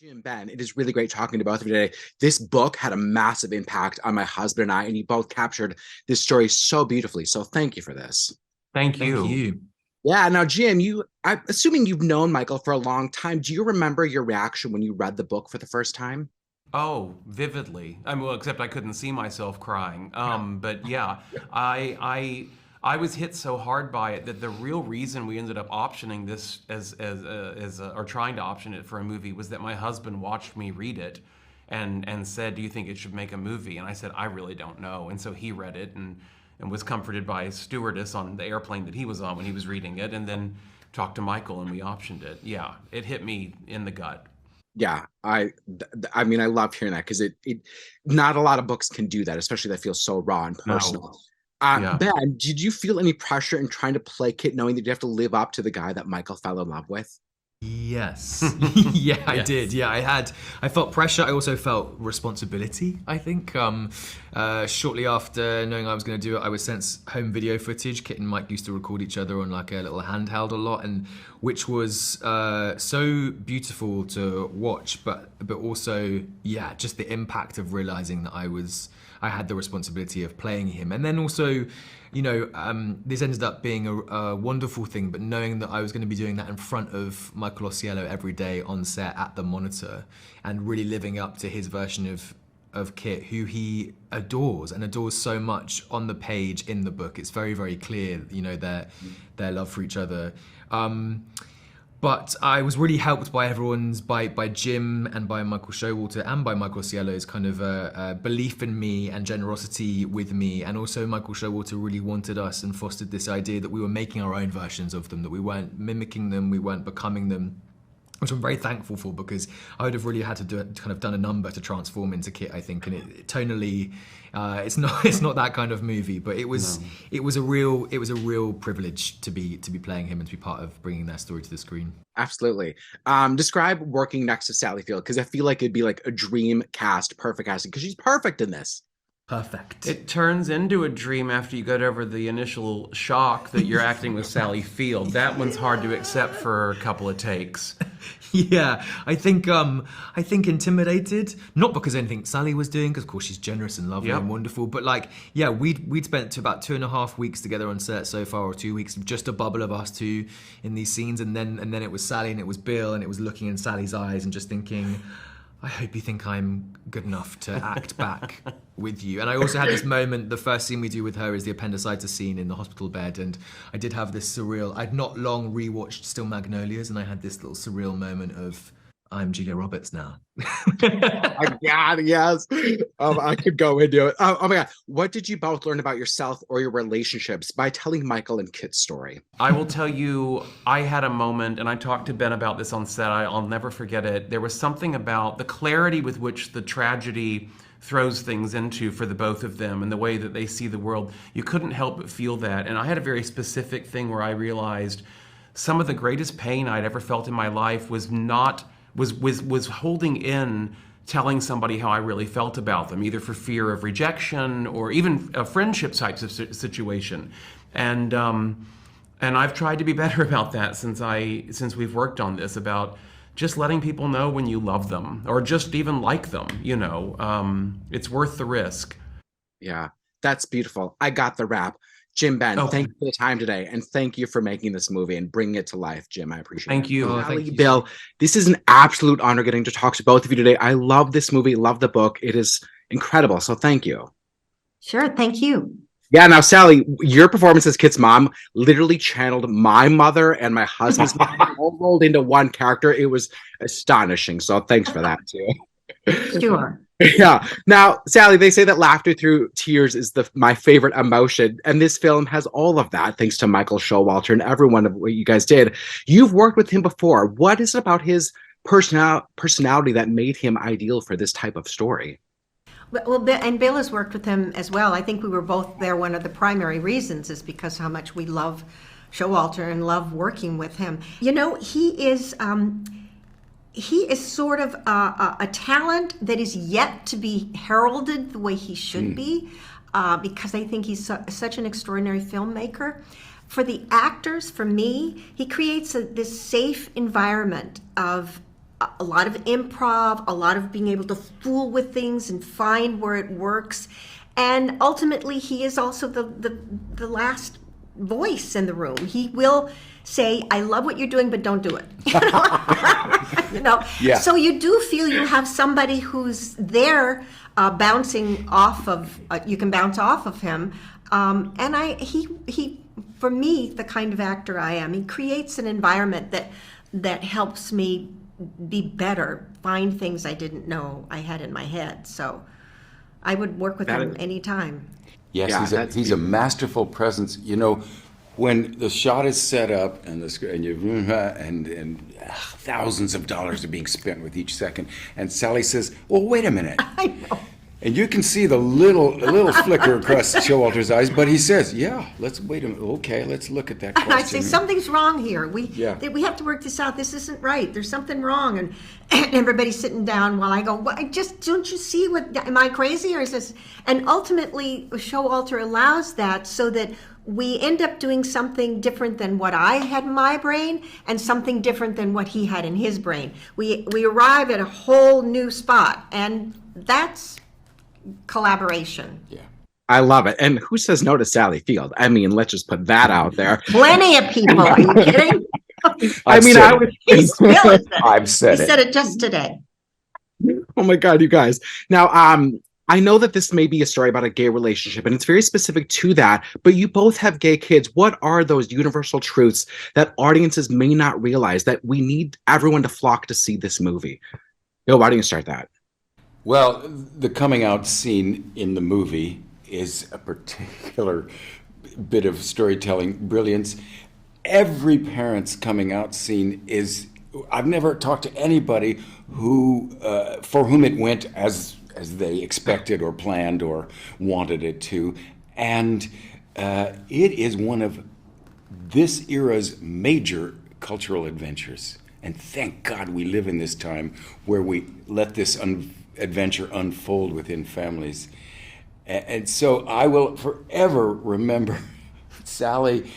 Jim, Ben, it is really great talking to both of you today. This book had a massive impact on my husband and I, and you both captured this story so beautifully. So thank you for this. Thank Thank you. you. Yeah, now Jim, I'm assuming you've known Michael for a long time. Do you remember your reaction when you read the book for the first time? Oh, vividly. I mean, well, except I couldn't see myself crying. But yeah, I, I, I was hit so hard by it that the real reason we ended up optioning this or trying to option it for a movie was that my husband watched me read it, and said, "Do you think it should make a movie?" And I said, "I really don't know." And so he read it and was comforted by a stewardess on the airplane that he was on when he was reading it, and then talked to Michael and we optioned it. Yeah, it hit me in the gut. Yeah, I mean, I love hearing that because not a lot of books can do that, especially that feels so raw and No. personal. Yeah. Ben, did you feel any pressure in trying to play Kit, knowing that you have to live up to the guy that Michael fell in love with? Yes. Yeah, I did. Yeah, I felt pressure. I also felt responsibility, I think. Shortly after knowing I was going to do it, I was sent home video footage. Kit and Mike used to record each other on like a little handheld a lot, and which was so beautiful to watch, but also, yeah, just the impact of realizing that I had the responsibility of playing him. And then also, this ended up being a wonderful thing, but knowing that I was going to be doing that in front of Michael Ausiello every day on set at the monitor and really living up to his version of Kit, who he adores and adores so much on the page in the book. It's very, very clear, their love for each other. But I was really helped by by Jim and by Michael Showalter and by Michael Ciello's kind of belief in me and generosity with me. And also Michael Showalter really wanted us and fostered this idea that we were making our own versions of them, that we weren't mimicking them, we weren't becoming them, which I'm very thankful for, because I would have really had to done a number to transform into Kit, I think, and it tonally, it's not that kind of movie, but it was No. a real privilege to be playing him and to be part of bringing that story to the screen. Absolutely. Describe working next to Sally Field because I feel like it'd be like a dream cast, perfect casting because she's perfect in this. Perfect. It turns into a dream after you get over the initial shock that you're acting with Sally Field. That one's hard to accept for a couple of takes. Yeah, I think intimidated, not because anything Sally was doing, because of course she's generous and lovely Yep. and wonderful, but like, yeah, we'd spent about 2.5 weeks together on set so far, or 2 weeks, just a bubble of us two in these scenes, and then it was Sally and it was Bill, and it was looking in Sally's eyes and just thinking, I hope you think I'm good enough to act back with you. And I also had this moment, the first scene we do with her is the appendicitis scene in the hospital bed, and I did have this surreal, I'd not long rewatched Still Magnolias, and I had this little surreal moment of, I'm Julia Roberts now. My God, yes. I could go into it. Oh my God. What did you both learn about yourself or your relationships by telling Michael and Kit's story? I will tell you, I had a moment, and I talked to Ben about this on set. I'll never forget it. There was something about the clarity with which the tragedy throws things into for the both of them and the way that they see the world. You couldn't help but feel that. And I had a very specific thing where I realized some of the greatest pain I'd ever felt in my life was holding in telling somebody how I really felt about them, either for fear of rejection or even a friendship type of situation. And I've tried to be better about that since we've worked on this, about just letting people know when you love them or just even like them. It's worth the risk. Yeah, that's beautiful. I got the wrap. Jim, Ben, Oh, thank you for the time today. And thank you for making this movie and bringing it to life, Jim. I appreciate thank it. you. Oh, Sally, thank you. Bill, this is an absolute honor getting to talk to both of you today. I love this movie, love the book. It is incredible. So thank you. Sure, thank you. Yeah, now, Sally, your performance as Kit's mom literally channeled my mother and my husband's mom all rolled into one character. It was astonishing. So thanks for that, too. Sure. Yeah. Now, Sally, they say that laughter through tears is my favorite emotion, and this film has all of that, thanks to Michael Showalter and everyone of what you guys did. You've worked with him before. What is it about his personality that made him ideal for this type of story? Well, and Bill has worked with him as well. I think we were both there. One of the primary reasons is because how much we love Showalter and love working with him. He is sort of a talent that is yet to be heralded the way he should be, because I think he's such an extraordinary filmmaker. For the actors, for me, he creates this safe environment of a lot of improv, a lot of being able to fool with things and find where it works. And ultimately, he is also the last voice in the room. He will say, I love what you're doing, but don't do it. Yeah. So you do feel you have somebody who's there bouncing off of, you can bounce off of him. And he, for me, the kind of actor I am, he creates an environment that helps me be better, find things I didn't know I had in my head. So I would work with him anytime. Yes, Yeah, he's a masterful presence. When the shot is set up and thousands of dollars are being spent with each second, and Sally says, "Well, wait a minute." I know. And you can see the little flicker across Showalter's eyes, but he says, "Yeah, let's wait a minute. Okay, let's look at that And question." I say, something's wrong here. We have to work this out. This isn't right. There's something wrong. And everybody's sitting down while I go, don't you see am I crazy? Or is this? And ultimately, Showalter allows that so that we end up doing something different than what I had in my brain and something different than what he had in his brain. We arrive at a whole new spot, and that's collaboration. Yeah. I love it. And who says no to Sally Field? I mean, let's just put that out there. Plenty of people. Are you kidding? I've said He it. said it just today. Oh my God, you guys. Now, I know that this may be a story about a gay relationship, and it's very specific to that, but you both have gay kids. What are those universal truths that audiences may not realize that we need everyone to flock to see this movie? Bill, why don't you start that? Well, the coming out scene in the movie is a particular bit of storytelling brilliance. Every parent's coming out scene is, I've never talked to anybody who, for whom it went as they expected or planned or wanted it to. And it is one of this era's major cultural adventures. And thank God we live in this time where we let this adventure unfold within families. And so I will forever remember Sally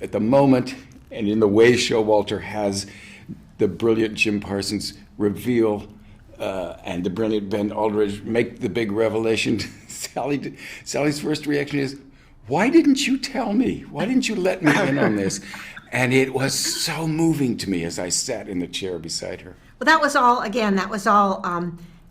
at the moment and in the way Showalter has the brilliant Jim Parsons reveal and the brilliant Ben Aldridge make the big revelation. Sally's first reaction is, "Why didn't you tell me? Why didn't you let me in on this?" And it was so moving to me as I sat in the chair beside her. Well, that was all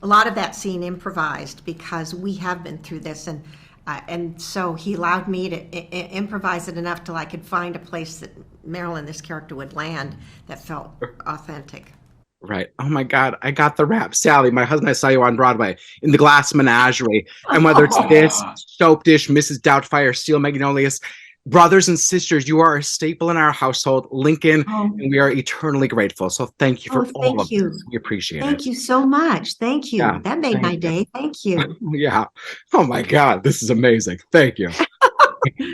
a lot of that scene improvised because we have been through this, and so he allowed me to improvise it enough till I could find a place that Marilyn, this character, would land that felt authentic. Right. Oh my God, I got the rap. Sally, my husband, I saw you on Broadway in The Glass Menagerie. And whether it's this, Soap Dish, Mrs. Doubtfire, Steel Magnolias, brothers and sisters, you are a staple in our household, Lincoln, and we are eternally grateful. So thank you for all of this. We appreciate it. Thank you so much. Thank you. Yeah, that made my day. Thank you. Yeah. Oh my God, this is amazing. Thank you.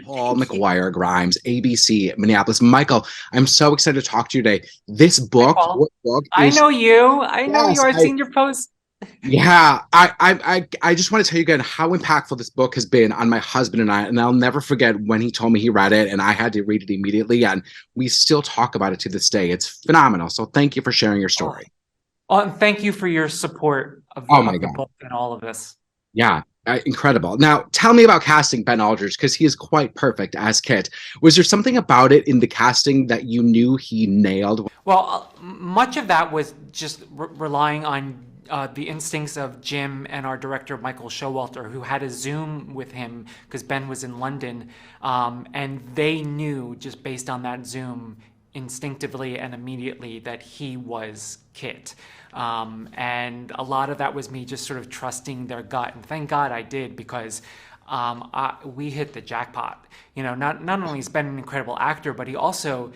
Paul McGuire Grimes, ABC, Minneapolis. Michael, I'm so excited to talk to you today. This book, what book I know you. I've seen your post. Yeah, I just want to tell you again how impactful this book has been on my husband and I, and I'll never forget when he told me he read it, and I had to read it immediately, and we still talk about it to this day. It's phenomenal. So thank you for sharing your story. And thank you for your support of the book and all of this. Yeah, incredible. Now, tell me about casting Ben Aldridge, because he is quite perfect as Kit. Was there something about it in the casting that you knew he nailed? Well, much of that was just relying on the instincts of Jim and our director, Michael Showalter, who had a Zoom with him because Ben was in London. And they knew, just based on that Zoom, instinctively and immediately that he was Kit. And a lot of that was me just sort of trusting their gut. And thank God I did, because we hit the jackpot. You know, not only has Ben an incredible actor, but he also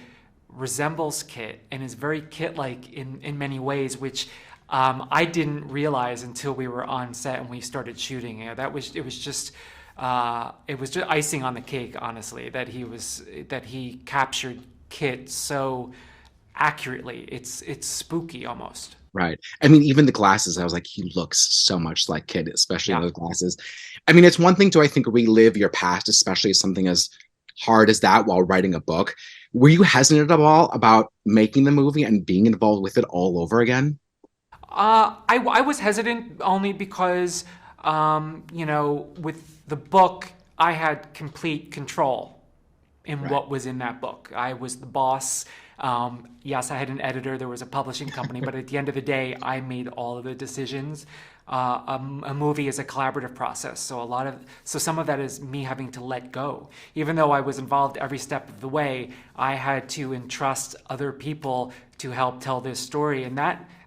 resembles Kit and is very Kit-like in many ways, which I didn't realize until we were on set and we started shooting. You know, it was just icing on the cake, honestly, that he captured Kit so accurately. It's spooky almost. Right. I mean, even the glasses, I was like, he looks so much like Kit, especially in those glasses. I mean, it's one thing to, I think, relive your past, especially something as hard as that while writing a book. Were you hesitant at all about making the movie and being involved with it all over again? I was hesitant only because, with the book, I had complete control in what was in that book. I was the boss. Yes, I had an editor. There was a publishing company, but at the end of the day, I made all of the decisions. A movie is a collaborative process, so some of that is me having to let go. Even though I was involved every step of the way, I had to entrust other people to help tell this story, and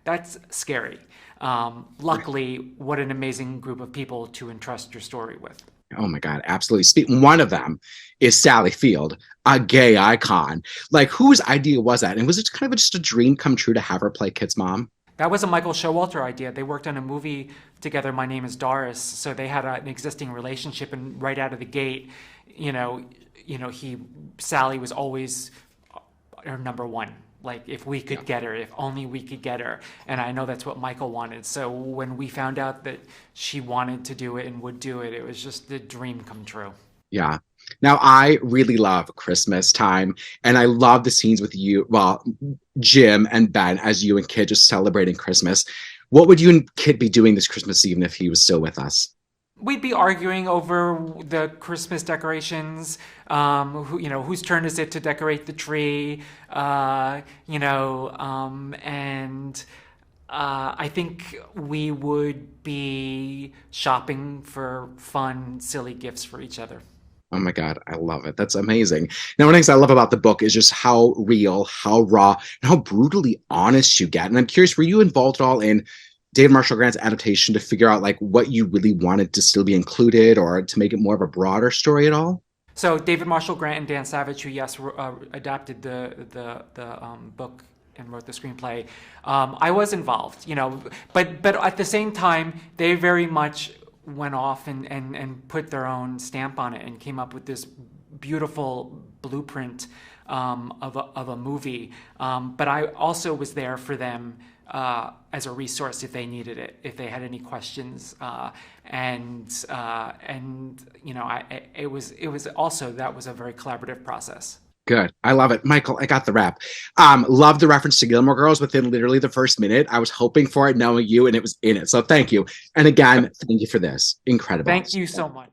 that's scary. Luckily, what an amazing group of people to entrust your story with. Oh my God, absolutely. One of them is Sally Field, a gay icon. Like, whose idea was that? And was it kind of just a dream come true to have her play Kit's mom? That was a Michael Showalter idea. They worked on a movie together, My Name is Doris, so they had an existing relationship, and right out of the gate, Sally was always our number one. Like, if we could get her, if only we could get her. And I know that's what Michael wanted. So when we found out that she wanted to do it and would do it, it was just the dream come true. Yeah. Now, I really love Christmas time, and I love the scenes with you, Jim and Ben, as you and Kid just celebrating Christmas. What would you and Kid be doing this Christmas Eve if he was still with us? We'd be arguing over the Christmas decorations. Whose turn is it to decorate the tree? I think we would be shopping for fun, silly gifts for each other. Oh my God, I love it. That's amazing. Now, one of the things I love about the book is just how real, how raw, and how brutally honest you get. And I'm curious, were you involved at all in David Marshall Grant's adaptation to figure out like what you really wanted to still be included, or to make it more of a broader story at all? So David Marshall Grant and Dan Savage, who adapted the book and wrote the screenplay, I was involved, but at the same time, they very much went off and put their own stamp on it and came up with this beautiful blueprint of a movie. But I also was there for them as a resource if they needed it, if they had any questions, it was also, that was a very collaborative process. Good. I love it. Michael, I got the rap. Love the reference to Gilmore Girls within literally the first minute. I was hoping for it, knowing you, and it was in it. So thank you. And again, thank you for this. Incredible. Thank you so much.